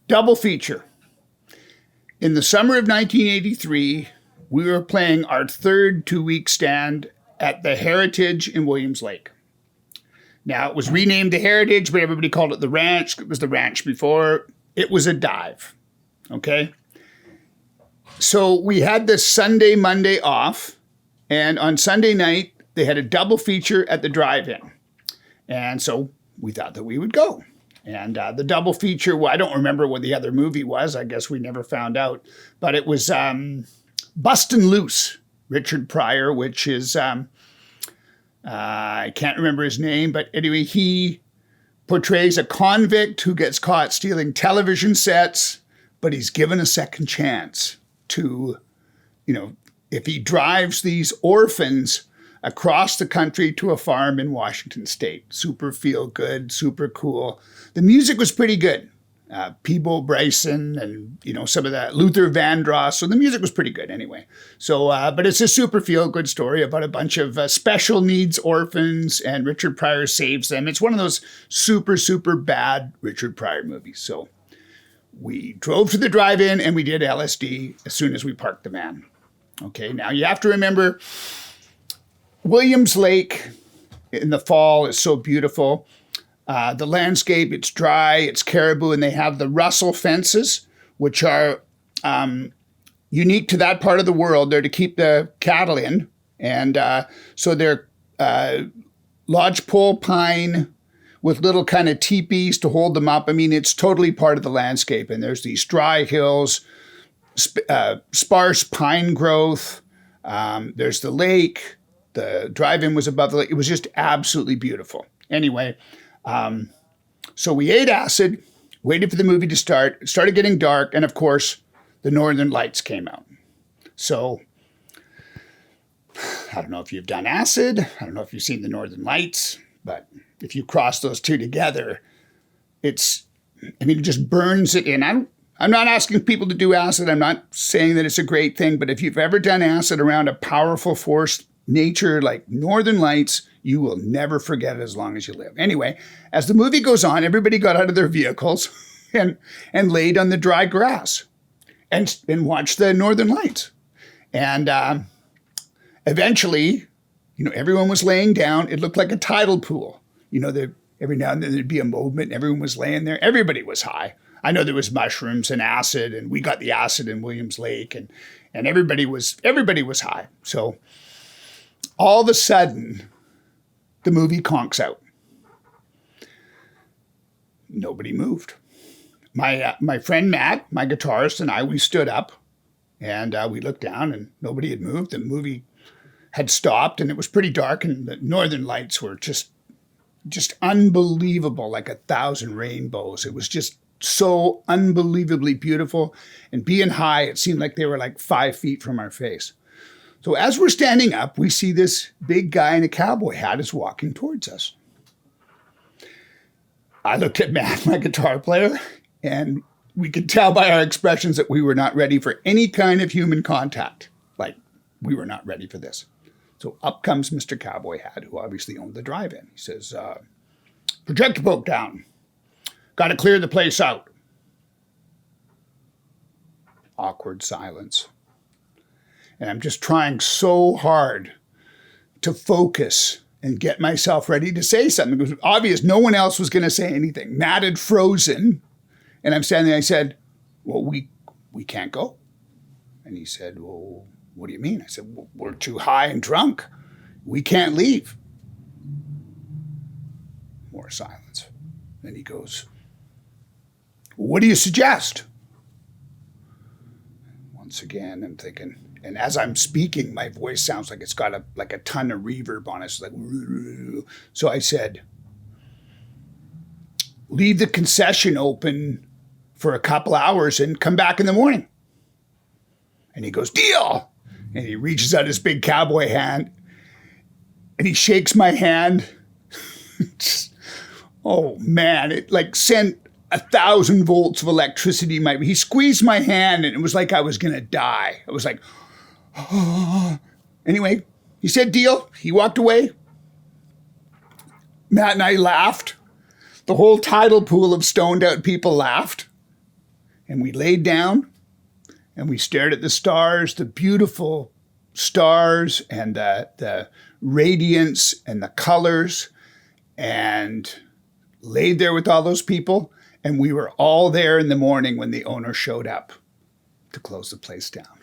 Double feature. In the summer of 1983, we were playing our third 2-week stand at the Heritage in Williams Lake. Now, it was renamed the Heritage, but everybody called it the Ranch. It was the Ranch before. It was a dive, okay? So we had this Sunday, Monday off, and on Sunday night, they had a double feature at the drive-in. And so we thought that we would go. And the double feature, well, I don't remember what the other movie was. I guess we never found out. But it was Bustin' Loose, Richard Pryor, which is, I can't remember his name. But anyway, he portrays a convict who gets caught stealing television sets, but he's given a second chance to, if he drives these orphans across the country to a farm in Washington State. Super feel good, super cool. The music was pretty good. Peabo Bryson and, some of that, Luther Vandross. So the music was pretty good anyway. So, but it's a super feel good story about a bunch of special needs orphans, and Richard Pryor saves them. It's one of those super, super bad Richard Pryor movies. So we drove to the drive-in and we did LSD as soon as we parked the van. Okay, now you have to remember, Williams Lake in the fall is so beautiful. The landscape, it's dry, it's caribou, and they have the Russell fences, which are unique to that part of the world. They're to keep the cattle in. And so they're lodgepole pine with little kind of teepees to hold them up. I mean, it's totally part of the landscape. And there's these dry hills, sparse pine growth. There's the lake. The drive-in was above the lake. It was just absolutely beautiful. Anyway, so we ate acid, waited for the movie to start. It started getting dark, and of course, the Northern Lights came out. So I don't know if you've done acid. I don't know if you've seen the Northern Lights, but if you cross those two together, it just burns it in. I'm not asking people to do acid. I'm not saying that it's a great thing, but if you've ever done acid around a powerful force, nature like Northern Lights, you will never forget it as long as you live. Anyway, as the movie goes on, everybody got out of their vehicles and laid on the dry grass and watched the Northern Lights. And eventually, everyone was laying down. It looked like a tidal pool. Every now and then there'd be a movement and everyone was laying there. Everybody was high. I know there was mushrooms and acid, and we got the acid in Williams Lake, and everybody was high. So all of a sudden, the movie conks out. Nobody moved. My friend Matt, my guitarist, and I, we stood up, and we looked down, and nobody had moved. The movie had stopped, and it was pretty dark, and the Northern Lights were just unbelievable, like 1,000 rainbows. It was just so unbelievably beautiful. And being high, it seemed like they were like 5 feet from our face. So as we're standing up, we see this big guy in a cowboy hat is walking towards us. I looked at Matt, my guitar player, and we could tell by our expressions that we were not ready for any kind of human contact. Like, we were not ready for this. So up comes Mr. Cowboy Hat, who obviously owned the drive-in. He says, projector broke down. Got to clear the place out. Awkward silence. And I'm just trying so hard to focus and get myself ready to say something. It was obvious no one else was going to say anything. Matt had frozen. And I'm standing there. I said, well, we can't go. And he said, well, what do you mean? I said, well, we're too high and drunk. We can't leave. More silence. Then he goes, what do you suggest? Once again, I'm thinking, and as I'm speaking, my voice sounds like it's got a ton of reverb on it. It's like, so I said, leave the concession open for a couple hours and come back in the morning. And he goes, deal. And he reaches out his big cowboy hand and he shakes my hand. Oh man, it like sent 1,000 volts of electricity. He squeezed my hand and it was like I was going to die. I was like, oh. Anyway, he said deal. He walked away. Matt and I laughed. The whole tidal pool of stoned out people laughed. And we laid down and we stared at the stars, the beautiful stars and the radiance and the colors, and laid there with all those people. And we were all there in the morning when the owner showed up to close the place down.